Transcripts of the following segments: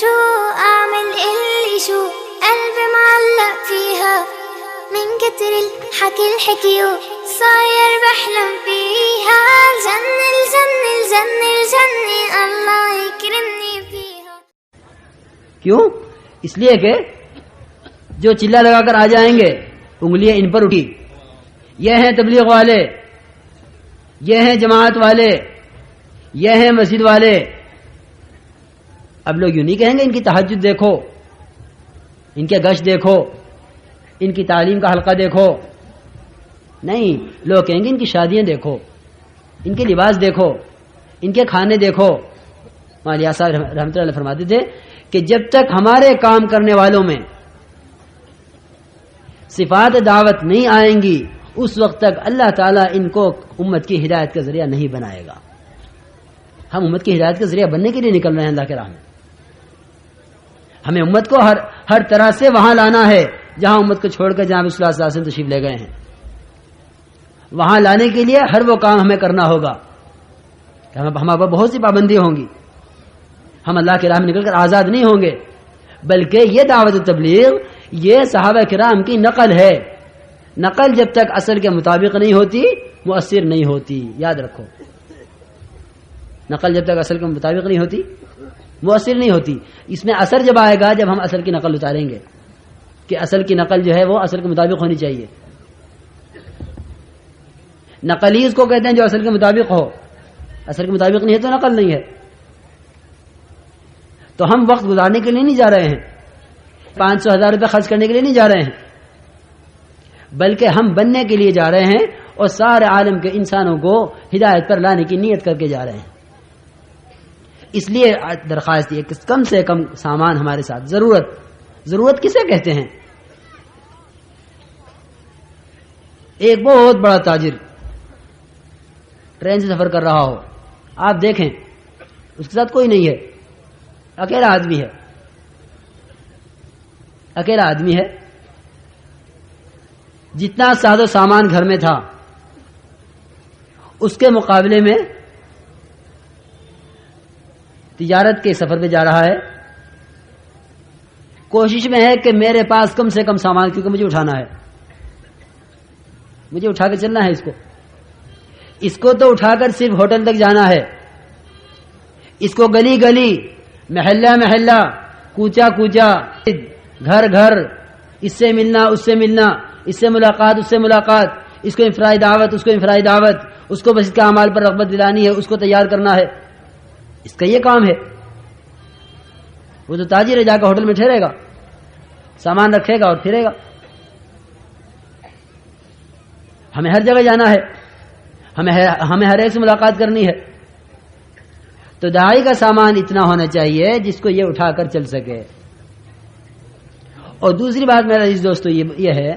شو أعمل اللي شو قلبي معلق فيها من كتر الحكي الحكيو صاير بحلم فيها الجنة الجنة الجنة الجنة الله يكرمني فيها. کیوں؟ اس لیے کہ جو چلا لگا کر آ جائیں گے انگلیاں ان پر اٹھی، یہ ہیں تبلیغ والے، یہ ہیں جماعت والے، یہ ہیں مسجد والے. اب لوگ یوں نہیں کہیں گے ان کی تہجد دیکھو، ان کے گشت دیکھو، ان کی تعلیم کا حلقہ دیکھو. نہیں، لوگ کہیں گے ان کی شادیاں دیکھو، ان کے لباس دیکھو، ان کے کھانے دیکھو. مولانا صاحب رحمۃ اللہ فرماتے تھے کہ جب تک ہمارے کام کرنے والوں میں صفات دعوت نہیں آئیں گی اس وقت تک اللہ تعالیٰ ان کو امت کی ہدایت کا ذریعہ نہیں بنائے گا. ہم امت کی ہدایت کا ذریعہ بننے کے لیے نکل رہے ہیں اللہ کے راہ میں. ہمیں امت کو ہر طرح سے وہاں لانا ہے جہاں امت کو چھوڑ کر جہاں صلی اللہ علیہ وسلم تشریف لے گئے ہیں. وہاں لانے کے لیے ہر وہ کام ہمیں کرنا ہوگا. ہمارے پر بہت سی پابندیاں ہوں گی، ہم اللہ کے راہ میں نکل کر آزاد نہیں ہوں گے، بلکہ یہ دعوت و تبلیغ یہ صحابہ کرام کی نقل ہے. نقل جب تک اصل کے مطابق نہیں ہوتی مؤثر نہیں ہوتی. یاد رکھو، نقل جب تک اصل کے مطابق نہیں ہوتی مؤثر نہیں ہوتی. اس میں اثر جب آئے گا جب ہم اصل کی نقل اتاریں گے کہ اصل کی نقل جو ہے وہ اصل کے مطابق ہونی چاہیے. نقل ہی اس کو کہتے ہیں جو اصل کے مطابق ہو. اصل کے مطابق نہیں ہے تو نقل نہیں ہے. تو ہم وقت گزارنے کے لیے نہیں جا رہے ہیں، 500,000 روپے خرچ کرنے کے لیے نہیں جا رہے ہیں، بلکہ ہم بننے کے لیے جا رہے ہیں اور سارے عالم کے انسانوں کو ہدایت پر لانے کی نیت کر کے جا رہے ہیں. اس لیے درخواست یہ کہ کم سے کم سامان ہمارے ساتھ. ضرورت کسے کہتے ہیں؟ ایک بہت بڑا تاجر ٹرین سے سفر کر رہا ہو، آپ دیکھیں اس کے ساتھ کوئی نہیں ہے، اکیلا آدمی ہے. جتنا ساز و سامان گھر میں تھا اس کے مقابلے میں تجارت کے سفر پہ جا رہا ہے. کوشش میں ہے کہ میرے پاس کم سے کم سامان، کیونکہ مجھے اٹھانا ہے، مجھے اٹھا کے چلنا ہے. اس کو تو اٹھا کر صرف ہوٹل تک جانا ہے. اس کو گلی گلی، محلہ، کوچا، گھر، اس سے ملنا، اس سے ملنا، اس سے ملاقات، اس سے ملاقات، اس کو انفرادی دعوت، اس کو انفرادی دعوت، اس کو بس اس کے اعمال پر رغبت دلانی ہے، اس کو تیار کرنا ہے. اس کا یہ کام ہے. وہ تو تاجر ہے، جا کر ہوٹل میں ٹھہرے گا، سامان رکھے گا اور پھرے گا. ہمیں ہر جگہ جانا ہے، ہمیں ہر ایک سے ملاقات کرنی ہے. تو داعی کا سامان اتنا ہونا چاہیے جس کو یہ اٹھا کر چل سکے. اور دوسری بات میرا عزیز دوستو یہ ہے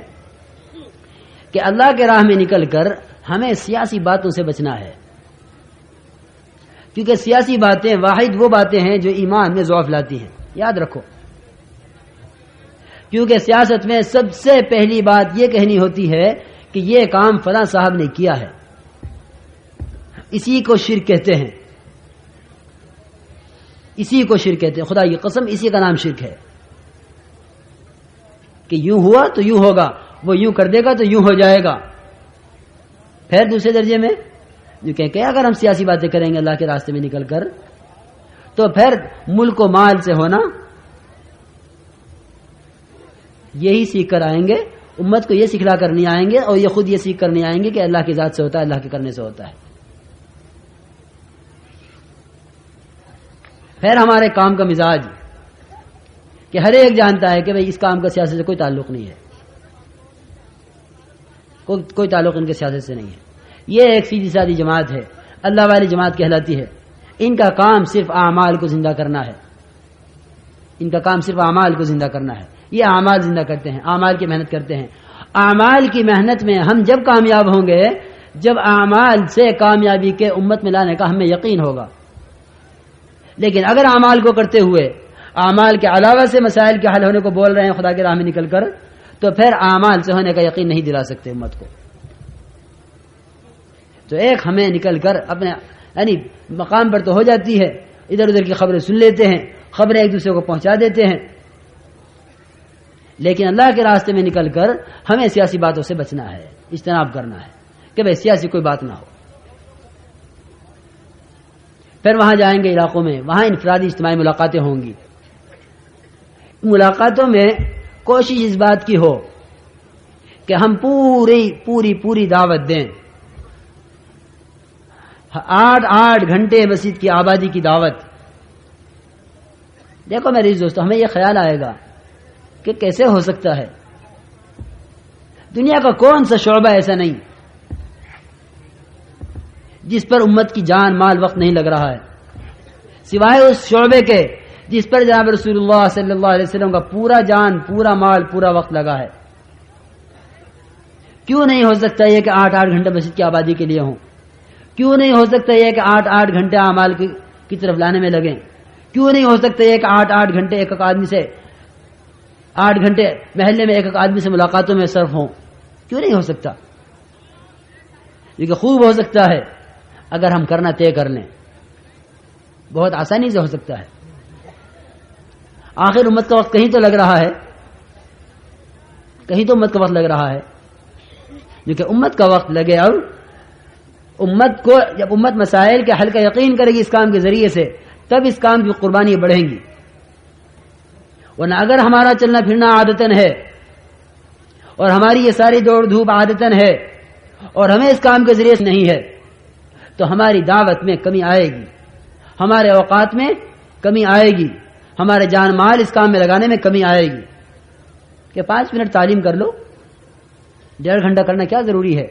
کہ اللہ کے راہ میں نکل کر ہمیں سیاسی باتوں سے بچنا ہے، کیونکہ سیاسی باتیں واحد وہ باتیں ہیں جو ایمان میں ضعف لاتی ہیں. یاد رکھو، کیونکہ سیاست میں سب سے پہلی بات یہ کہنی ہوتی ہے کہ یہ کام فلاں صاحب نے کیا ہے. اسی کو شرک کہتے ہیں، خدا کی قسم اسی کا نام شرک ہے کہ یوں ہوا تو یوں ہوگا، وہ یوں کر دے گا تو یوں ہو جائے گا. پھر دوسرے درجے میں جو کہ اگر ہم سیاسی باتیں کریں گے اللہ کے راستے میں نکل کر تو پھر ملک و مال سے ہونا یہی سیکھ کر آئیں گے. امت کو یہ سکھلا کر نہیں آئیں گے اور یہ خود یہ سیکھ کر نہیں آئیں گے کہ اللہ کی ذات سے ہوتا ہے، اللہ کے کرنے سے ہوتا ہے. پھر ہمارے کام کا مزاج کہ ہر ایک جانتا ہے کہ بھئی اس کام کا سیاست سے کوئی تعلق نہیں ہے، کوئی تعلق ان کے سیاست سے نہیں ہے. یہ ایک سیدھی سادی جماعت ہے، اللہ والی جماعت کہلاتی ہے. ان کا کام صرف اعمال کو زندہ کرنا ہے، یہ اعمال زندہ کرتے ہیں، اعمال کی محنت کرتے ہیں. اعمال کی محنت میں ہم جب کامیاب ہوں گے جب اعمال سے کامیابی کے امت میں لانے کا ہمیں یقین ہوگا. لیکن اگر اعمال کو کرتے ہوئے اعمال کے علاوہ سے مسائل کے حل ہونے کو بول رہے ہیں خدا کے راہ میں نکل کر، تو پھر اعمال سے ہونے کا یقین نہیں دلا سکتے امت کو. تو ایک ہمیں نکل کر اپنے مقام پر تو ہو جاتی ہے، ادھر ادھر کی خبریں سن لیتے ہیں، خبریں ایک دوسرے کو پہنچا دیتے ہیں، لیکن اللہ کے راستے میں نکل کر ہمیں سیاسی باتوں سے بچنا ہے، اجتناب کرنا ہے کہ بھائی سیاسی کوئی بات نہ ہو۔ پھر وہاں جائیں گے علاقوں میں، وہاں انفرادی اجتماعی ملاقاتیں ہوں گی۔ ملاقاتوں میں کوشش اس بات کی ہو کہ ہم پوری دعوت دیں، 8 گھنٹے مسجد کی آبادی کی دعوت۔ دیکھو میرے دوستو، ہمیں یہ خیال آئے گا کہ کیسے ہو سکتا ہے، دنیا کا کون سا شعبہ ایسا نہیں جس پر امت کی جان مال وقت نہیں لگ رہا ہے، سوائے اس شعبے کے جس پر جناب رسول اللہ صلی اللہ علیہ وسلم کا پورا جان، پورا مال، پورا وقت لگا ہے۔ کیوں نہیں ہو سکتا یہ کہ 8 گھنٹے مسجد کی آبادی کے لیے ہوں؟ کیوں نہیں ہو سکتا یہ کہ 8 گھنٹے اعمال کی طرف لانے میں لگیں؟ کیوں نہیں ہو سکتا یہ کہ 8 گھنٹے ایک آدمی سے 8 گھنٹے محلے میں ایک آدمی سے ملاقاتوں میں صرف ہوں؟ کیوں نہیں ہو سکتا؟ یہ خوب ہو سکتا ہے اگر ہم کرنا طے کر لیں، بہت آسانی سے ہو سکتا ہے۔ آخر امت کا وقت کہیں تو لگ رہا ہے، کہیں تو امت کا وقت لگ رہا ہے، کیونکہ امت کا وقت لگے اور امت کو جب امت مسائل کے حل کا یقین کرے گی اس کام کے ذریعے سے، تب اس کام کی قربانی بڑھیں گی۔ ورنہ اگر ہمارا چلنا پھرنا عادتاً ہے اور ہماری یہ ساری دوڑ دھوپ عادتاً ہے اور ہمیں اس کام کے ذریعے سے نہیں ہے، تو ہماری دعوت میں کمی آئے گی، ہمارے اوقات میں کمی آئے گی، ہمارے جان مال اس کام میں لگانے میں کمی آئے گی۔ کہ 5 منٹ تعلیم کر لو، 1.5 گھنٹہ کرنا کیا ضروری ہے؟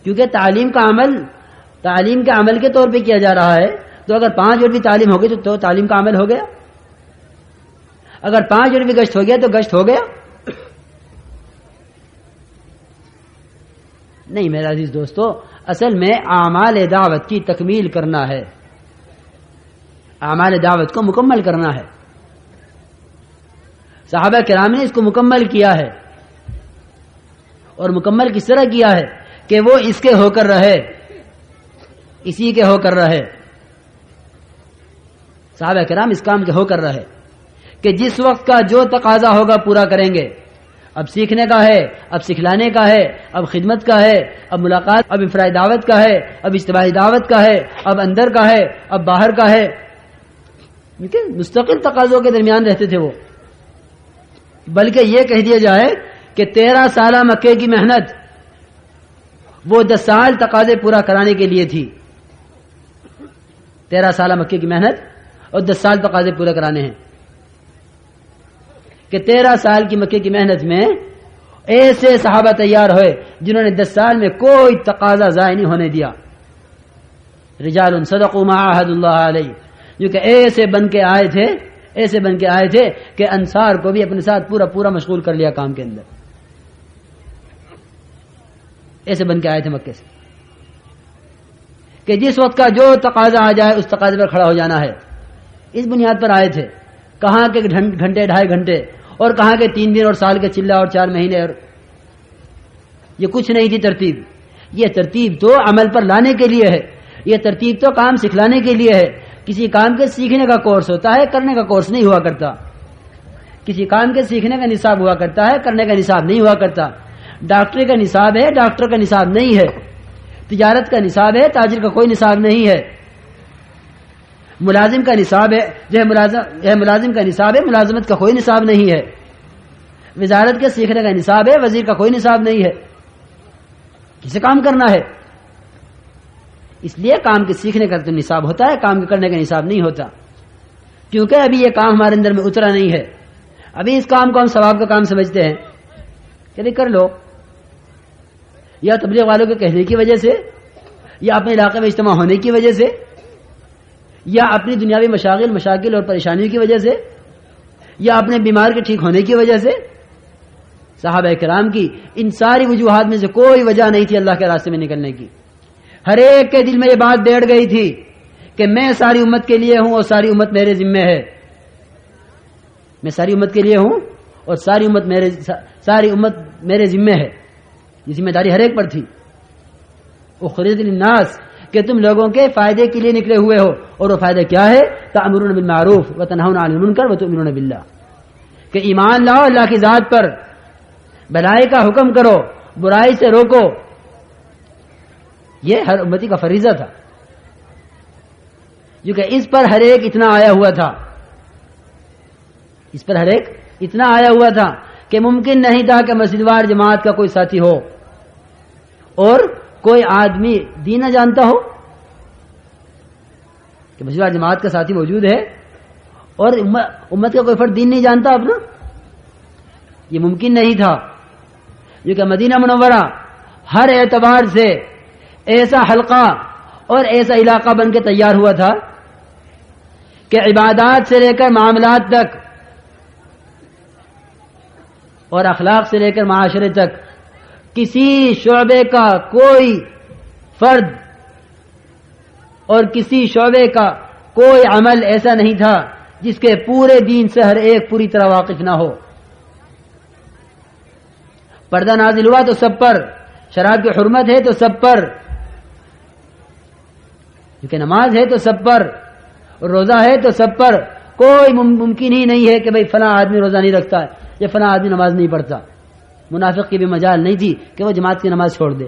کیونکہ تعلیم کے عمل کے طور پہ کیا جا رہا ہے، تو اگر 5 منٹ بھی تعلیم ہوگی تو تعلیم کا عمل ہو گیا، اگر 5 منٹ بھی گشت ہو گیا تو گشت ہو گیا؟ نہیں میرا عزیز دوستو، اصل میں اعمال دعوت کی تکمیل کرنا ہے، اعمال دعوت کو مکمل کرنا ہے۔ صحابہ کرام نے اس کو مکمل کیا ہے، اور مکمل کس طرح کیا ہے کہ وہ اس کے ہو کر رہے، اسی کے ہو کر رہے۔ صحابہ کرام اس کام کے ہو کر رہے کہ جس وقت کا جو تقاضا ہوگا پورا کریں گے۔ اب سیکھنے کا ہے، اب سکھلانے کا ہے، اب خدمت کا ہے، اب ملاقات، اب انفرادی دعوت کا ہے، اب اجتماعی دعوت کا ہے، اب اندر کا ہے، اب باہر کا ہے۔ مستقل تقاضوں کے درمیان رہتے تھے وہ، بلکہ یہ کہہ دیا جائے کہ 13 سالہ مکے کی محنت وہ 10 سال تقاضے پورا کرانے کے لیے تھی۔ 13 سالہ مکے کی محنت اور 10 سال تقاضے پورے کرانے ہیں، کہ 13 سال کی مکے کی محنت میں ایسے صحابہ تیار ہوئے جنہوں نے 10 سال میں کوئی تقاضا ضائع نہیں ہونے دیا۔ رجال صدقوا ما عاهدوا اللہ علیہ، جو کہ ایسے بن کے آئے تھے کہ انصار کو بھی اپنے ساتھ پورا مشغول کر لیا کام کے اندر۔ ایسے بن کے آئے تھے مکے سے کہ جس وقت کا جو تقاضا آ جائے اس تقاضے پر کھڑا ہو جانا ہے۔ اس بنیاد پر آئے تھے، کہاں کے گھنٹے 2.5 گھنٹے، اور کہاں کے 3 دن اور سال کے چلہ اور 4 مہینے، اور یہ کچھ نہیں تھی ترتیب۔ یہ ترتیب تو عمل پر لانے کے لیے ہے، یہ ترتیب تو کام سکھلانے کے لیے ہے۔ کسی کام کے سیکھنے کا کورس ہوتا ہے، کرنے کا کورس نہیں ہوا کرتا۔ کسی کام کے سیکھنے کا نصاب ہوا کرتا ہے، کرنے کا نصاب نہیں ہوا کرتا۔ ڈاکٹری کا نصاب ہے، ڈاکٹر کا نصاب نہیں ہے۔ تجارت کا نصاب ہے، تاجر کا کوئی نصاب نہیں ہے۔ ملازم کا نصاب ہے، ملازم کا نصاب ہے، ملازمت کا کوئی نصاب نہیں ہے۔ وزارت کے سیکھنے کا نصاب ہے، وزیر کا کوئی نصاب نہیں ہے۔ کسے کام کرنا ہے؟ اس لیے کام کے سیکھنے کا تو نصاب ہوتا ہے، کام کے کرنے کا نصاب نہیں ہوتا، کیونکہ ابھی یہ کام ہمارے اندر میں اترا نہیں ہے۔ ابھی اس کام کو ہم ثواب کا کام سمجھتے ہیں کہ نہیں کر لو، یا تبلیغ والوں کے کہنے کی وجہ سے، یا اپنے علاقے میں اجتماع ہونے کی وجہ سے، یا اپنی دنیاوی مشاغل اور پریشانیوں کی وجہ سے، یا اپنے بیمار کے ٹھیک ہونے کی وجہ سے۔ صحابہ کرام کی ان ساری وجوہات میں سے کوئی وجہ نہیں تھی اللہ کے راستے میں نکلنے کی۔ ہر ایک کے دل میں یہ بات بیٹھ گئی تھی کہ میں ساری امت کے لیے ہوں اور ساری امت میرے ذمہ ہے۔ میں ساری امت کے لیے ہوں اور ساری امت میرے ذمہ ہے۔ یہ ذمہ داری ہر ایک پر تھی۔ اخرجت للناس، کہ تم لوگوں کے فائدے کے لیے نکلے ہوئے ہو، اور وہ فائدہ کیا ہے؟ تأمرون بالمعروف وتنہون عن المنکر وتؤمنون باللہ، کہ ایمان لاؤ اللہ کی ذات پر، بھلائی کا حکم کرو، برائی سے روکو. یہ ہر امتی کا فریضہ تھا، کیونکہ اس پر ہر ایک اتنا آیا ہوا تھا، اس پر ہر ایک اتنا آیا ہوا تھا کہ ممکن نہیں تھا کہ مسجد وار جماعت کا کوئی ساتھی ہو اور کوئی آدمی دین نہ جانتا ہو، کہ مسجد وار جماعت کا ساتھی موجود ہے اور امت کا کوئی فرد دین نہیں جانتا اپنا، یہ ممکن نہیں تھا. کیونکہ مدینہ منورہ ہر اعتبار سے ایسا حلقہ اور ایسا علاقہ بن کے تیار ہوا تھا کہ عبادات سے لے کر معاملات تک اور اخلاق سے لے کر معاشرے تک کسی شعبے کا کوئی فرد اور کسی شعبے کا کوئی عمل ایسا نہیں تھا جس کے پورے دین سے ہر ایک پوری طرح واقف نہ ہو. پردہ نازل ہوا تو سب پر، شراب کی حرمت ہے تو سب پر، کیونکہ نماز ہے تو سب پر، اور روزہ ہے تو سب پر. کوئی ممکن ہی نہیں ہے کہ بھئی فلاں آدمی روزہ نہیں رکھتا ہے یا فلاں آدمی نماز نہیں پڑھتا. منافق کی بھی مجال نہیں تھی کہ وہ جماعت کی نماز چھوڑ دے.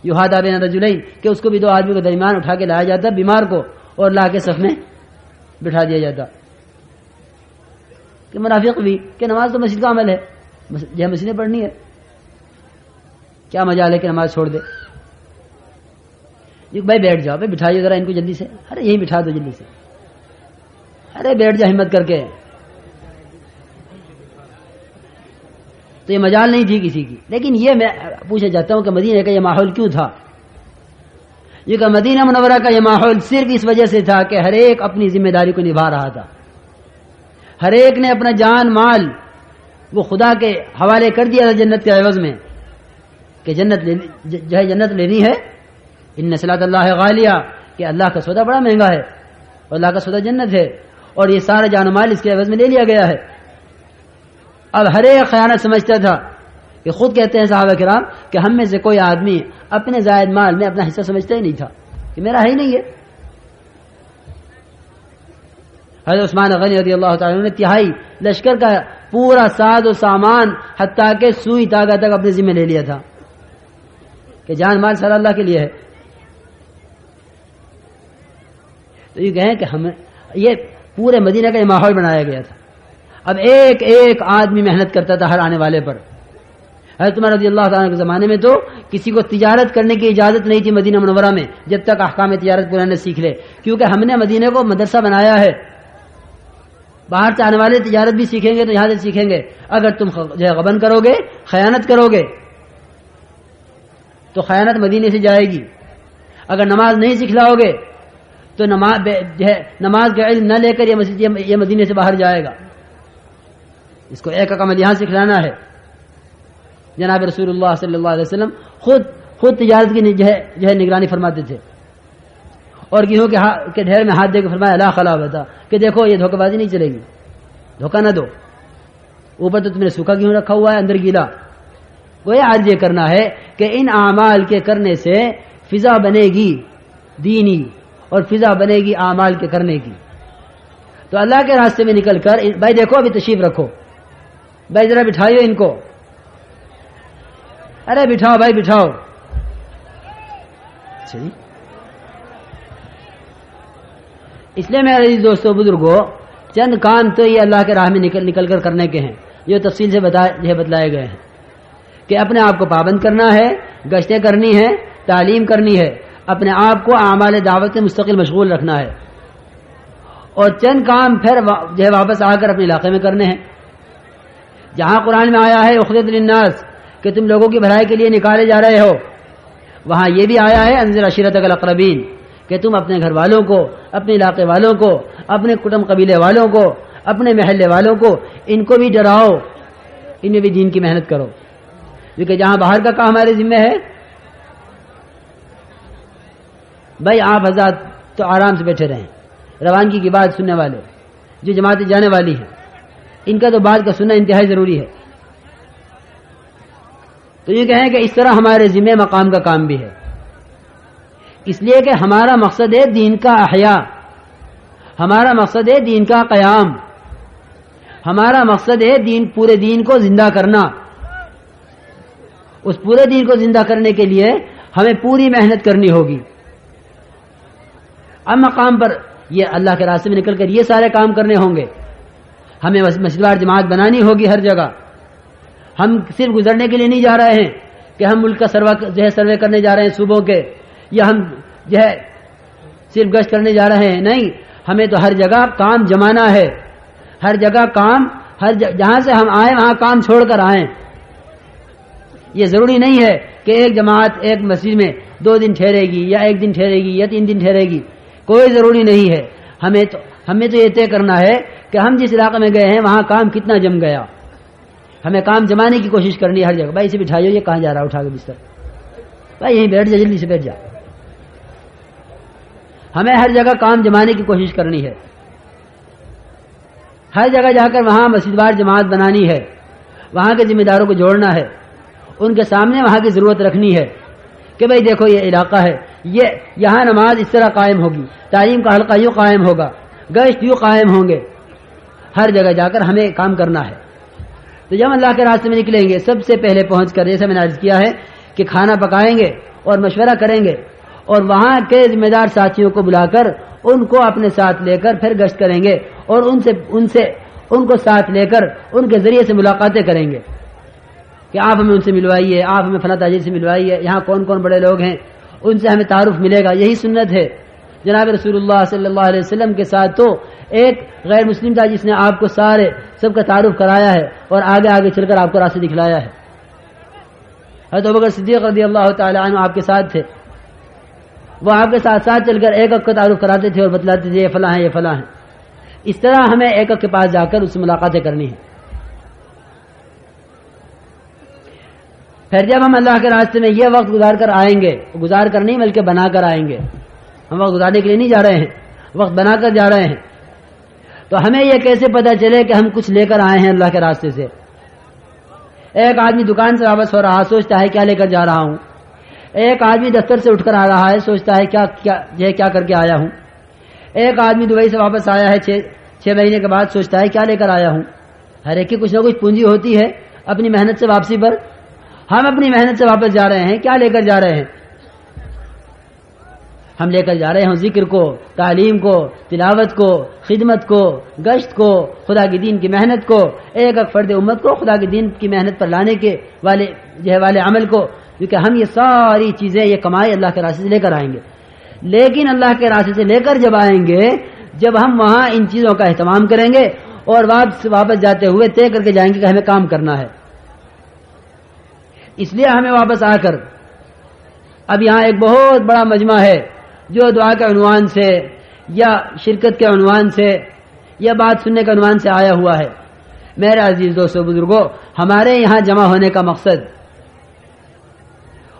یحاذا بین رجلین، کہ اس کو بھی دو آدمی کو درمیان اٹھا کے لایا جاتا بیمار کو اور لا کے صف میں بٹھا دیا جاتا. کہ منافق بھی کہ نماز تو مسجد کا عمل ہے، یہ مسجد نے پڑھنی ہے، کیا مجال ہے کہ نماز چھوڑ دے. بھائی بیٹھ جاؤ، بھائی بٹھائیے ذرا ان کو جلدی سے، ارے یہی بٹھا دو جلدی سے، ارے بیٹھ جا ہمت کر کے. تو یہ مجال نہیں تھی کسی کی. لیکن یہ میں پوچھنا چاہتا ہوں کہ مدینہ کا یہ ماحول کیوں تھا؟ یہ کہ مدینہ منورہ کا یہ ماحول صرف اس وجہ سے تھا کہ ہر ایک اپنی ذمہ داری کو نبھا رہا تھا. ہر ایک نے اپنا جان مال وہ خدا کے حوالے کر دیا تھا جنت کے عوض میں، کہ جنت لینی ہے. ان صلاۃ اللہ غالیہ، کہ اللہ کا سودا بڑا مہنگا ہے اور اللہ کا سودا جنت ہے، اور یہ سارا جان و مال اس کے عوض میں لے لیا گیا ہے. اب ہر ایک خیانت سمجھتا تھا، کہ خود کہتے ہیں صحابہ کرام کہ ہم میں سے کوئی آدمی اپنے زائد مال میں اپنا حصہ سمجھتا ہی نہیں تھا، کہ میرا ہے ہی نہیں ہے. حضرت عثمان غنی رضی اللہ تعالیٰ نے تہائی لشکر کا پورا ساز و سامان حتیٰ کہ سوئی تاگا تک اپنے ذمہ لے لیا تھا، کہ جان مال سارا اللہ کے لیے ہے. تو یہ کہیں کہ ہمیں یہ پورے مدینہ کا یہ ماحول بنایا گیا تھا. اب ایک ایک آدمی محنت کرتا تھا ہر آنے والے پر. حضرت عمر رضی اللہ تعالیٰ کے زمانے میں تو کسی کو تجارت کرنے کی اجازت نہیں تھی مدینہ منورہ میں جب تک احکام تجارت پرانے سیکھ لے، کیونکہ ہم نے مدینہ کو مدرسہ بنایا ہے. باہر سے آنے والے تجارت بھی سیکھیں گے تو یہاں سے سیکھیں گے. اگر تم جو ہے غبن کرو گے، خیانت کرو گے، تو خیانت مدینے سے جائے گی. اگر نماز نہیں سکھلاؤ گے تو نماز کا علم نہ لے کر یہ مدینے سے باہر جائے گا. اس کو ایک عمل یہاں سکھلانا ہے. جناب رسول اللہ صلی اللہ علیہ وسلم خود تجارت کی جو ہے نگرانی فرماتے تھے، اور گیہوں کے ڈھیر میں ہاتھ دے کے فرمایا لا خلا بتا، کہ دیکھو یہ دھوکہ بازی نہیں چلے گی، دھوکہ نہ دو. اوپر تو تم نے سوکھا گیہوں رکھا ہوا ہے، اندر گیلا. وہ آج یہ کرنا ہے کہ ان اعمال کے کرنے سے فضا بنے گی دینی اور فضا بنے گی اعمال کے کرنے کی. تو اللہ کے راستے میں نکل کر بھائی دیکھو ابھی تشریف رکھو، بھائی ذرا بٹھائیو ان کو، ارے بٹھاؤ بھائی بٹھاؤ. اس لیے میرے عزیز دوستوں بزرگوں، چند کام تو یہ اللہ کے راہ میں نکل کر کرنے کے ہیں جو تفصیل سے بتلائے گئے ہیں، کہ اپنے آپ کو پابند کرنا ہے، گشتیں کرنی ہے، تعلیم کرنی ہے، اپنے آپ کو اعمال دعوت سے مستقل مشغول رکھنا ہے، اور چند کام پھر جو ہے واپس آ کر اپنے علاقے میں کرنے ہیں. جہاں قرآن میں آیا ہے اخرجت للناس، کہ تم لوگوں کی بھلائی کے لیے نکالے جا رہے ہو، وہاں یہ بھی آیا ہے انذر عشیرتک الاقربین، کہ تم اپنے گھر والوں کو، اپنے علاقے والوں کو، اپنے کٹم قبیلے والوں کو، اپنے محلے والوں کو، ان کو بھی ڈراؤ، ان میں بھی دین کی محنت کرو. کیونکہ جہاں باہر کا کام ہمارے ذمہ ہے، بھائی آپ حضرات تو آرام سے بیٹھے رہیں، روانگی کی بات سننے والے جو جماعتیں جانے والی ہیں ان کا تو بات کا سننا انتہائی ضروری ہے. تو یہ کہیں کہ اس طرح ہمارے ذمہ مقام کا کام بھی ہے اس لیے کہ ہمارا مقصد ہے دین کا احیاء، ہمارا مقصد ہے دین کا قیام، ہمارا مقصد ہے پورے دین کو زندہ کرنا۔ اس پورے دین کو زندہ کرنے کے لیے ہمیں پوری محنت کرنی ہوگی۔ اب مقام پر یہ اللہ کے راستے میں نکل کر یہ سارے کام کرنے ہوں گے، ہمیں مسجد وار جماعت بنانی ہوگی ہر جگہ۔ ہم صرف گزرنے کے لیے نہیں جا رہے ہیں کہ ہم ملک کا سروے کرنے جا رہے ہیں صوبوں کے، یا ہم صرف گشت کرنے جا رہے ہیں، نہیں، ہمیں تو ہر جگہ کام جمانا ہے، ہر جگہ کام، جہاں سے ہم آئیں وہاں کام چھوڑ کر آئیں۔ یہ ضروری نہیں ہے کہ ایک جماعت ایک مسجد میں 2 دن ٹھہرے گی یا 1 دن ٹھہرے گی یا 3 دن ٹھہرے گی، کوئی ضروری نہیں ہے۔ ہمیں تو یہ طے کرنا ہے کہ ہم جس علاقے میں گئے ہیں وہاں کام کتنا جم گیا، ہمیں کام جمانے کی کوشش کرنی ہے ہر جگہ۔ بھائی اسے بٹھائیو، یہ کہاں جا رہا، اٹھا کے بستر، بھائی یہیں بیٹھ جا، جلدی سے بیٹھ جا۔ ہمیں ہر جگہ کام جمانے کی کوشش کرنی ہے، ہر جگہ جا کر وہاں مسجد وار جماعت بنانی ہے، وہاں کے ذمہ داروں کو جوڑنا ہے، ان کے سامنے وہاں کی ضرورت رکھنی ہے کہ بھائی دیکھو یہ علاقہ ہے، یہاں نماز اس طرح قائم ہوگی، تعلیم کا حلقہ یوں قائم ہوگا، گشت یوں قائم ہوں گے۔ ہر جگہ جا کر ہمیں کام کرنا ہے۔ تو جب اللہ کے راستے میں نکلیں گے، سب سے پہلے پہنچ کر، جیسے میں نے عرض کیا ہے کہ کھانا پکائیں گے اور مشورہ کریں گے، اور وہاں کے ذمہ دار ساتھیوں کو بلا کر ان کو اپنے ساتھ لے کر پھر گشت کریں گے، اور ان کو ساتھ لے کر ان کے ذریعے سے ملاقاتیں کریں گے کہ آپ ہمیں ان سے ملوائیے، آپ ہمیں فلاں تاجر سے ملوائیے، یہاں کون کون بڑے لوگ ہیں، ان سے ہمیں تعارف ملے گا۔ یہی سنت ہے جناب رسول اللہ صلی اللہ علیہ وسلم کے ساتھ تو ایک غیر مسلم تھا جس نے آپ کو سب کا تعارف کرایا ہے اور آگے آگے چل کر آپ کو راستے دکھلایا ہے۔ حضرت ابوبکر صدیق رضی اللہ تعالی عنہ آپ کے ساتھ تھے، وہ آپ کے ساتھ ساتھ چل کر ایک کا تعارف کراتے تھے اور بتلاتے تھے یہ فلاں ہیں یہ فلاں ہیں۔ اس طرح ہمیں ایک کے پاس جا کر اس سے ملاقاتیں کرنی ہیں۔ پھر جب ہم اللہ کے راستے میں یہ وقت گزار کر آئیں گے، گزار کر نہیں بلکہ بنا کر آئیں گے، ہم وقت گزارنے کے لیے نہیں جا رہے ہیں، وقت بنا کر جا رہے ہیں، تو ہمیں یہ کیسے پتہ چلے کہ ہم کچھ لے کر آئے ہیں اللہ کے راستے سے؟ ایک آدمی دکان سے واپس ہو رہا سوچتا ہے کیا لے کر جا رہا ہوں، ایک آدمی دفتر سے اٹھ کر آ رہا ہے سوچتا ہے کیا کر کے آیا ہوں، ایک آدمی دبئی سے واپس آیا ہے 6 مہینے کے بعد سوچتا ہے کیا لے کر آیا ہوں۔ ہر ایک کی کچھ نہ کچھ پونجی ہوتی ہے اپنی محنت سے واپسی پر۔ ہم اپنی محنت سے واپس جا رہے ہیں، کیا لے کر جا رہے ہیں؟ ہم لے کر جا رہے ہیں ذکر کو، تعلیم کو، تلاوت کو، خدمت کو، گشت کو، خدا کی دین کی محنت کو، ایک فرد امت کو خدا کی دین کی محنت پر لانے کے والے عمل کو، کیونکہ ہم یہ ساری چیزیں، یہ کمائی اللہ کے راستے سے لے کر آئیں گے۔ لیکن اللہ کے راستے سے لے کر جب آئیں گے، جب ہم وہاں ان چیزوں کا اہتمام کریں گے اور واپس جاتے ہوئے طے کر کے جائیں گے کہ ہمیں کام کرنا ہے، اس لیے ہمیں واپس آ کر اب یہاں ایک بہت بڑا مجمع ہے جو دعا کے عنوان سے یا شرکت کے عنوان سے یا بات سننے کے عنوان سے آیا ہوا ہے۔ میرے عزیز دوستو بزرگوں، ہمارے یہاں جمع ہونے کا مقصد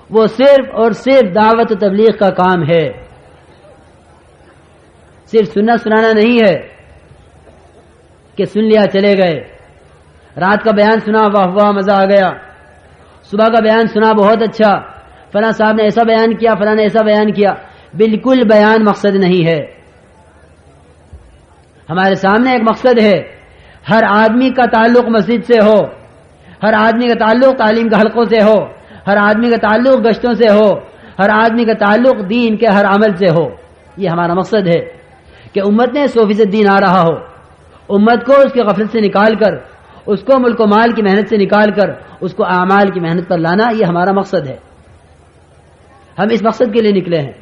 وہ صرف اور صرف دعوت و تبلیغ کا کام ہے، صرف سنانا نہیں ہے کہ سن لیا چلے گئے، رات کا بیان سنا واہ واہ مزہ آ گیا، صبح کا بیان سنا بہت اچھا، فلاں صاحب نے ایسا بیان کیا، فلاں نے ایسا بیان کیا۔ بالکل بیان مقصد نہیں ہے، ہمارے سامنے ایک مقصد ہے، ہر آدمی کا تعلق مسجد سے ہو، ہر آدمی کا تعلق تعلیم کے حلقوں سے ہو، ہر آدمی کا تعلق گشتوں سے ہو، ہر آدمی کا تعلق دین کے ہر عمل سے ہو۔ یہ ہمارا مقصد ہے کہ امت نے 100% دین آ رہا ہو، امت کو اس کی غفلت سے نکال کر، اس کو ملک و مال کی محنت سے نکال کر اس کو اعمال کی محنت پر لانا، یہ ہمارا مقصد ہے۔ ہم اس مقصد کے لیے نکلے ہیں،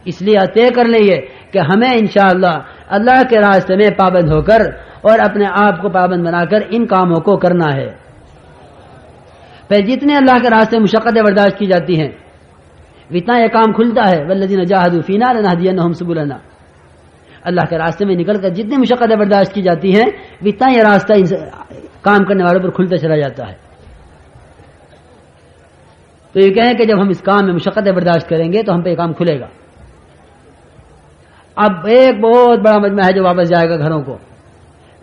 اس لیے طے کر لیں کہ ہمیں انشاءاللہ اللہ کے راستے میں پابند ہو کر اور اپنے آپ کو پابند بنا کر ان کاموں کو کرنا ہے۔ پھر جتنے اللہ کے راستے میں مشقتیں برداشت کی جاتی ہیں اتنا یہ کام کھلتا ہے، والذین جاہدوا فینا لنہدینہم سبلنا۔ اللہ کے راستے میں نکل کر جتنی مشقتیں برداشت کی جاتی ہیں اتنا یہ راستہ کام کرنے والوں پر کھلتا چلا جاتا ہے۔ تو یہ کہیں کہ جب ہم اس کام میں مشقتیں برداشت کریں گے تو ہم پہ یہ کام کھلے گا۔ اب ایک بہت بڑا مجمع ہے جو واپس جائے گا گھروں کو،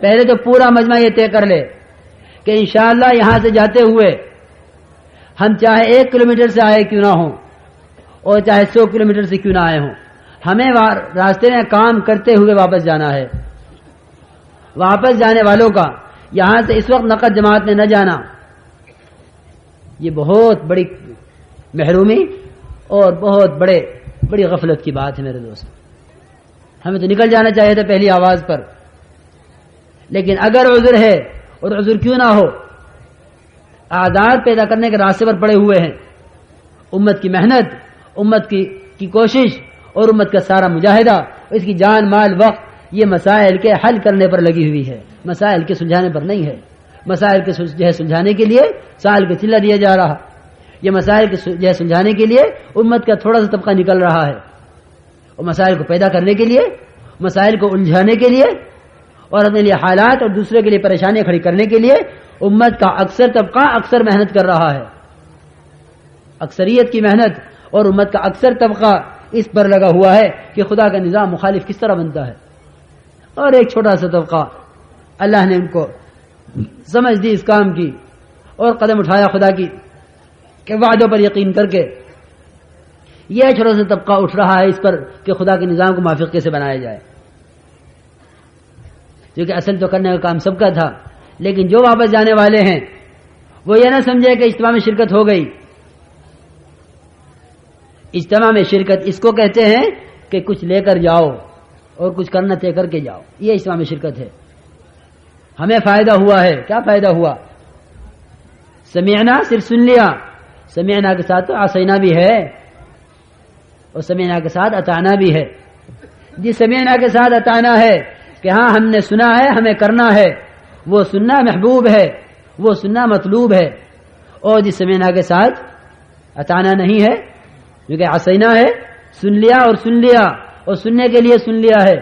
پہلے تو پورا مجمع یہ طے کر لے کہ انشاءاللہ یہاں سے جاتے ہوئے ہم چاہے 1 کلومیٹر سے آئے کیوں نہ ہوں، اور چاہے 100 کلومیٹر سے کیوں نہ آئے ہوں، ہمیں راستے میں کام کرتے ہوئے واپس جانا ہے۔ واپس جانے والوں کا یہاں سے اس وقت نقد جماعت میں نہ جانا، یہ بہت بڑی محرومی اور بہت بڑی غفلت کی بات ہے میرے دوست۔ ہمیں تو نکل جانا چاہیے تھا پہلی آواز پر، لیکن اگر عذر ہے، اور عذر کیوں نہ ہو، اعداد پیدا کرنے کے راستے پر پڑے ہوئے ہیں، امت کی محنت، امت کی کوشش اور امت کا سارا مجاہدہ، اس کی جان مال وقت یہ مسائل کے حل کرنے پر لگی ہوئی ہے، مسائل کے سلجھانے پر نہیں ہے۔ مسائل کے سلجھانے کے لیے سال کا چلہ دیا جا رہا، یہ مسائل کے سلجھانے کے لیے امت کا تھوڑا سا طبقہ نکل رہا ہے، اور مسائل کو پیدا کرنے کے لیے، مسائل کو الجھانے کے لیے اور اپنے لیے حالات اور دوسرے کے لیے پریشانیاں کھڑی کرنے کے لیے امت کا اکثر طبقہ اکثر محنت کر رہا ہے۔ اکثریت کی محنت اور امت کا اکثر طبقہ اس پر لگا ہوا ہے کہ خدا کا نظام مخالف کس طرح بنتا ہے، اور ایک چھوٹا سا طبقہ اللہ نے ان کو سمجھ دی اس کام کی اور قدم اٹھایا خدا کی کہ وعدوں پر یقین کر کے یہ چھوٹا سا طبقہ اٹھ رہا ہے اس پر کہ خدا کے نظام کو موافق کیسے بنایا جائے، کیونکہ اصل تو کرنے کا کام سب کا تھا۔ لیکن جو واپس جانے والے ہیں وہ یہ نہ سمجھے کہ اجتماع میں شرکت ہو گئی۔ اجتماع میں شرکت اس کو کہتے ہیں کہ کچھ لے کر جاؤ اور کچھ کرنا طے کر کے جاؤ، یہ اجتماع میں شرکت ہے۔ ہمیں فائدہ ہوا ہے، کیا فائدہ ہوا؟ سمعنا صرف سن لیا، سمعنا کے ساتھ تو عصینا بھی ہے اور سمعنا کے ساتھ اطعنا بھی ہے۔ جس سمعنا کے ساتھ اطعنا ہے کہ ہاں ہم نے سنا ہے، ہمیں کرنا ہے، وہ سننا محبوب ہے، وہ سننا مطلوب ہے۔ اور جس سمعنا کے ساتھ اطعنا نہیں ہے، کیونکہ عصینا ہے، سن لیا اور سن لیا اور سننے کے لیے سن لیا ہے،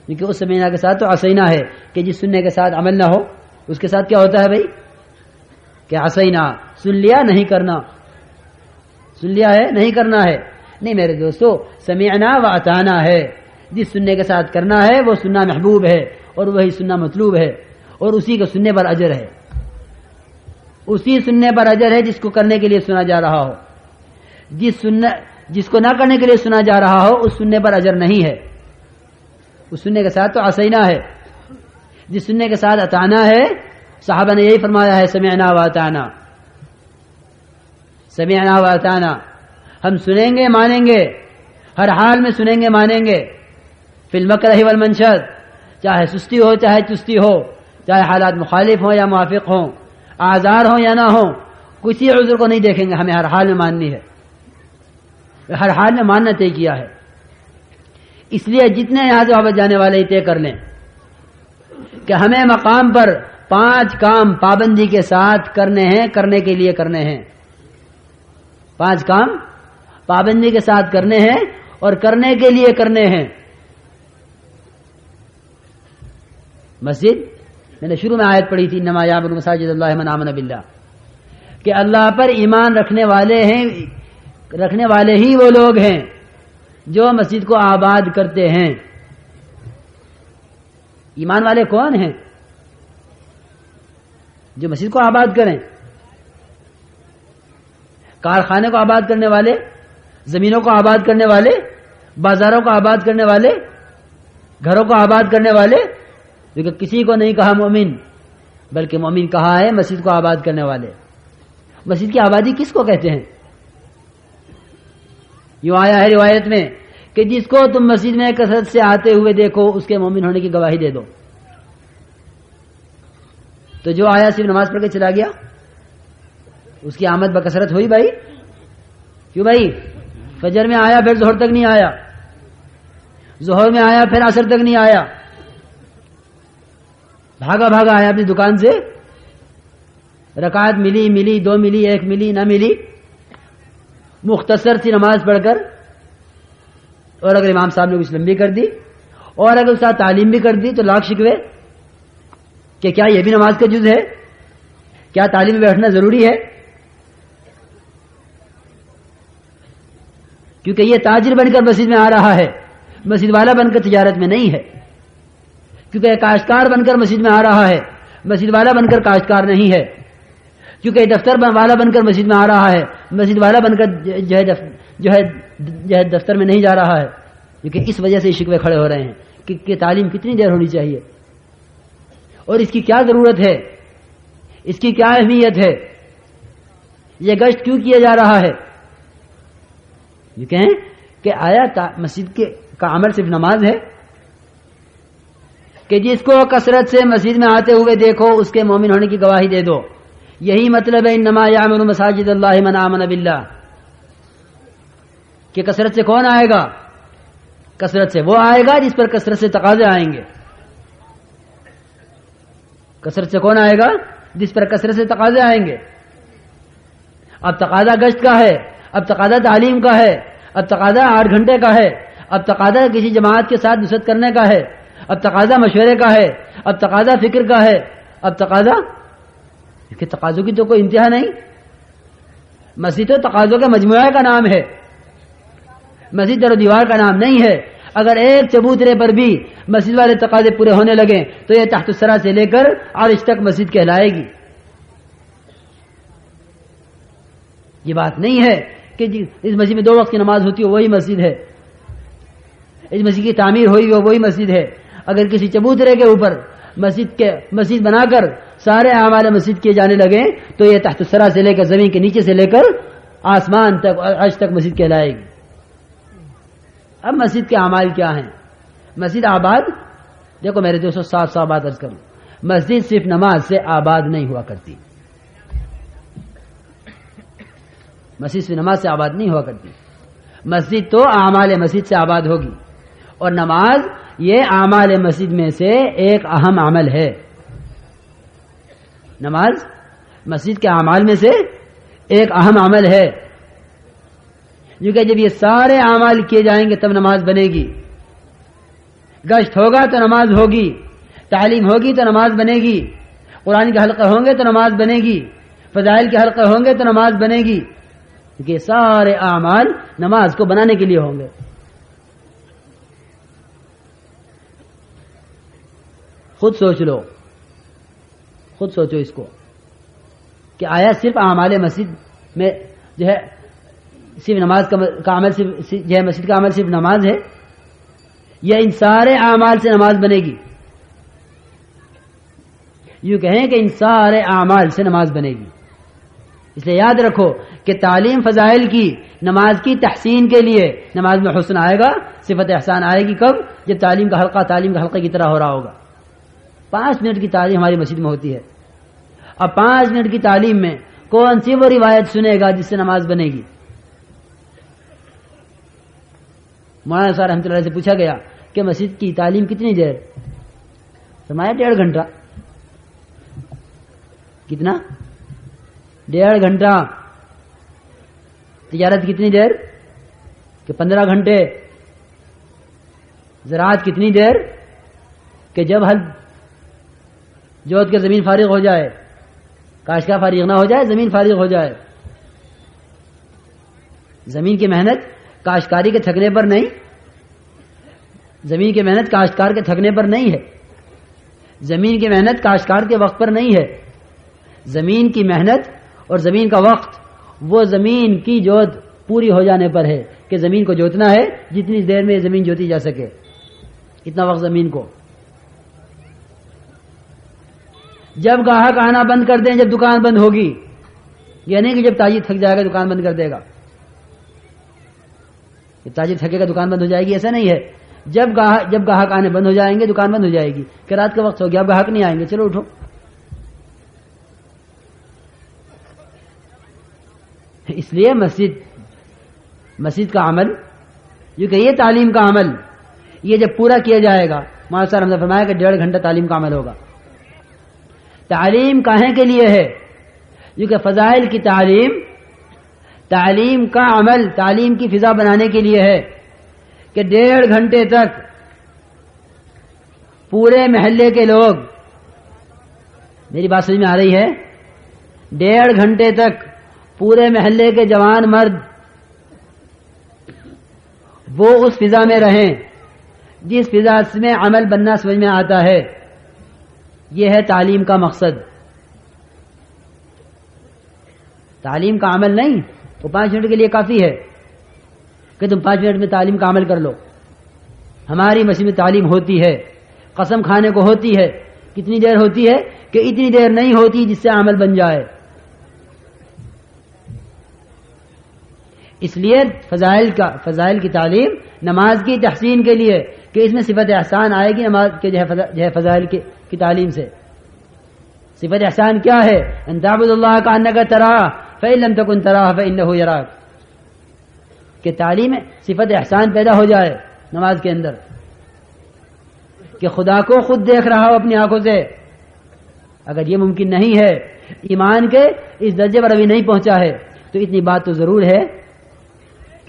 کیونکہ اس سمعنا کے ساتھ تو عصینا ہے کہ جس سننے کے ساتھ عمل نہ ہو اس کے ساتھ کیا ہوتا ہے بھائی؟ کہ عصینا، سن لیا نہیں کرنا، سن لیا ہے نہیں کرنا ہے۔ نہیں میرے دوستو، سمعنا و اطعنا ہے، جس سننے کے ساتھ کرنا ہے وہ سننا محبوب ہے اور وہی سننا مطلوب ہے، اور اسی کو سننے پر اجر ہے، اسی سننے پر اجر ہے جس کو کرنے کے لیے سنا جا رہا ہو۔ جس کو نہ کرنے کے لیے سنا جا رہا ہو اس سننے پر اجر نہیں ہے۔ اس سننے کے ساتھ تو عصینا ہے، جس سننے کے ساتھ اطعنا ہے، صحابہ نے یہی فرمایا ہے سمعنا و اطعنا، سمعنا و اطعنا، ہم سنیں گے مانیں گے، ہر حال میں سنیں گے مانیں گے، فی المکرہ والمنشد، چاہے سستی ہو چاہے چستی ہو، چاہے حالات مخالف ہوں یا موافق ہوں، آزار ہوں یا نہ ہوں، کسی عذر کو نہیں دیکھیں گے، ہمیں ہر حال میں ماننی ہے، ہر حال میں ماننا طے کیا ہے۔ اس لیے جتنے یہاں سے واپس جانے والے طے کر لیں کہ ہمیں مقام پر 5 کام پابندی کے ساتھ کرنے ہیں، کرنے کے لیے کرنے ہیں، 5 کام پابندی کے ساتھ کرنے ہیں اور کرنے کے لیے کرنے ہیں۔ مسجد، میں نے شروع میں آیت پڑھی تھی انما یعمر مساجد اللہ من آمن باللہ، کہ اللہ پر ایمان رکھنے والے ہی وہ لوگ ہیں جو مسجد کو آباد کرتے ہیں۔ ایمان والے کون ہیں؟ جو مسجد کو آباد کریں، کارخانے کو آباد کرنے والے، زمینوں کو آباد کرنے والے، بازاروں کو آباد کرنے والے، گھروں کو آباد کرنے والے، کیونکہ کسی کو نہیں کہا مومن، بلکہ مومن کہا ہے مسجد کو آباد کرنے والے۔ مسجد کی آبادی کس کو کہتے ہیں؟ یوں آیا ہے روایت میں کہ جس کو تم مسجد میں کثرت سے آتے ہوئے دیکھو اس کے مومن ہونے کی گواہی دے دو۔ تو جو آیا صرف نماز پڑھ کے چلا گیا، اس کی آمد بکثرت ہوئی بھائی؟ کیوں بھائی؟ فجر میں آیا پھر ظہر تک نہیں آیا، ظہر میں آیا پھر عصر تک نہیں آیا، بھاگا بھاگا آیا اپنی دکان سے، رکعت ملی 2 ملی 1 ملی نہ ملی، مختصر سی نماز پڑھ کر، اور اگر امام صاحب نے کچھ لمبی کر دی اور اگر اس ساتھ تعلیم بھی کر دی تو لاکھ شکوے کہ کیا یہ بھی نماز کا جز ہے؟ کیا تعلیم میں بیٹھنا ضروری ہے؟ کیونکہ یہ تاجر بن کر مسجد میں آ رہا ہے، مسجد والا بن کر تجارت میں نہیں ہے، کیونکہ کاشتکار بن کر مسجد میں آ رہا ہے، مسجد والا بن کر کاشتکار نہیں ہے۔ کیونکہ دفتر والا بن کر مسجد میں آ رہا ہے، مسجد والا بن کر جو ہے دفتر میں نہیں جا رہا ہے، کیونکہ اس وجہ سے شکوے کھڑے ہو رہے ہیں کہ تعلیم کتنی دیر ہونی چاہیے اور اس کی کیا ضرورت ہے، اس کی کیا اہمیت ہے، یہ گشت کیوں کیا جا رہا ہے. یہ کہیں کہ آیا مسجد کا عمل صرف نماز ہے کہ جس کو کثرت سے مسجد میں آتے ہوئے دیکھو اس کے مومن ہونے کی گواہی دے دو. یہی مطلب ہے انما یعمر مساجد اللہ من آمن باللہ، کہ کثرت سے کون آئے گا؟ کثرت سے وہ آئے گا جس پر کثرت سے تقاضے آئیں گے. کثرت سے کون آئے گا؟ جس پر کثرت سے تقاضے آئیں گے. اب تقاضا گشت کا ہے، اب تقاضا تعلیم کا ہے، اب تقاضا 8 گھنٹے کا ہے، اب تقاضا کسی جماعت کے ساتھ نصرت کرنے کا ہے، اب تقاضا مشورے کا ہے، اب تقاضا فکر کا ہے، اب تقاضا کہ تقاضوں کی تو کوئی انتہا نہیں. مسجد تو تقاضوں کے مجموعہ کا نام ہے، مسجد در و دیوار کا نام نہیں ہے. اگر ایک چبوترے پر بھی مسجد والے تقاضے پورے ہونے لگے تو یہ تحت الثری سے لے کر عرش تک مسجد کہلائے گی. یہ بات نہیں ہے کہ اس مسجد میں 2 وقت کی نماز ہوتی ہے وہی مسجد ہے، اس مسجد کی تعمیر ہوئی ہو وہی مسجد ہے. اگر کسی چبوترے کے اوپر مسجد بنا کر سارے اعمال مسجد کیے جانے لگے تو یہ تحت الثری سے لے کر زمین کے نیچے سے لے کر آسمان تک عرش تک مسجد کہلائے گی. اب مسجد کے اعمال کیا ہیں؟ مسجد آباد، دیکھو میرے دوستو صاف بات عرض کروں، مسجد صرف نماز سے آباد نہیں ہوا کرتی. مسجد صرف نماز سے آباد نہیں ہوا کرتی. مسجد تو اعمال مسجد سے آباد ہوگی، اور نماز یہ اعمال مسجد میں سے ایک اہم عمل ہے. نماز مسجد کے اعمال میں سے ایک اہم عمل ہے، کیونکہ جب یہ سارے اعمال کیے جائیں گے تب نماز بنے گی. گشت ہوگا تو نماز ہوگی، تعلیم ہوگی تو نماز بنے گی، قرآن کے حلقے ہوں گے تو نماز بنے گی، فضائل کے حلقے ہوں گے تو نماز بنے گی، کیونکہ سارے اعمال نماز کو بنانے کے لیے ہوں گے. خود سوچ لو، خود سوچو اس کو کہ آیا صرف اعمال مسجد میں جو ہے صرف نماز کا عمل جو ہے مسجد کا عمل صرف نماز ہے، یا ان سارے اعمال سے نماز بنے گی؟ یوں کہیں کہ ان سارے اعمال سے نماز بنے گی. اس لیے یاد رکھو کہ تعلیم فضائل کی نماز کی تحسین کے لیے نماز میں حسن آئے گا، صفت احسان آئے گی کب؟ جب تعلیم کا حلقہ کی طرح ہو رہا ہوگا. 5 منٹ کی تعلیم ہماری مسجد میں ہوتی ہے. اب 5 منٹ کی تعلیم میں کون سی وہ روایت سنے گا جس سے نماز بنے گی؟ مولانا صاحب رحمۃ اللہ سے پوچھا گیا کہ مسجد کی تعلیم کتنی دیر؟ فرمایا 1.5 گھنٹہ. کتنا؟ 1.5 گھنٹہ. تجارت کتنی دیر؟ کہ 15 گھنٹے. زراعت کتنی دیر؟ کہ جب ہل جوت کے زمین فارغ ہو جائے، کاشتکار فارغ نہ ہو جائے، زمین فارغ ہو جائے. زمین کی محنت کاشتکاری کے تھکنے پر نہیں، زمین کی محنت کاشتکار کے تھکنے پر نہیں ہے، زمین کی محنت کاشتکار کے وقت پر نہیں ہے. زمین کی محنت اور زمین کا وقت وہ زمین کی جوت پوری ہو جانے پر ہے کہ زمین کو جوتنا ہے جتنی دیر میں زمین جوتی جا سکے، اتنا وقت زمین کو. جب گاہک آنا بند کر دیں، جب دکان بند ہوگی، یہ نہیں کہ جب تاجر تھک جائے گا دکان بند کر دے گا. جب تاجر تھکے گا دکان بند ہو جائے گی، ایسا نہیں ہے. جب گاہک آنے بند ہو جائیں گے دکان بند ہو جائے گی کہ رات کا وقت ہو گیا اب گاہک نہیں آئیں گے، چلو اٹھو. اس لیے مسجد کا عمل یہ کہ یہ تعلیم کا عمل یہ جب پورا کیا جائے گا، مولانا صاحب نے فرمایا کہ 1.5 گھنٹہ تعلیم کا عمل ہوگا. تعلیم کاہے کے لیے ہے؟ کیونکہ فضائل کی تعلیم کا عمل تعلیم کی فضا بنانے کے لیے ہے کہ 1.5 گھنٹے تک پورے محلے کے لوگ، میری بات سمجھ میں آ رہی ہے؟ 1.5 گھنٹے تک پورے محلے کے جوان مرد وہ اس فضا میں رہیں جس فضا میں عمل بننا سمجھ میں آتا ہے. یہ ہے تعلیم کا مقصد. تعلیم کا عمل نہیں، وہ 5 منٹ کے لیے کافی ہے کہ تم 5 منٹ میں تعلیم کا عمل کر لو. ہماری مسجد میں تعلیم ہوتی ہے، قسم کھانے کو ہوتی ہے. کتنی دیر ہوتی ہے؟ کہ اتنی دیر نہیں ہوتی جس سے عمل بن جائے. اس لیے فضائل کی تعلیم نماز کی تحسین کے لیے کہ اس میں صفت احسان آئے گی نماز کے جو ہے فضائل کی تعلیم سے. صفت احسان کیا ہے؟ ان تعبد اللہ کانک تراہ فإن لم تکن تراہ فإنہ یراک. کہ تعلیم صفت احسان پیدا ہو جائے نماز کے اندر کہ خدا کو خود دیکھ رہا ہو اپنی آنکھوں سے. اگر یہ ممکن نہیں ہے، ایمان کے اس درجے پر ابھی نہیں پہنچا ہے، تو اتنی بات تو ضرور ہے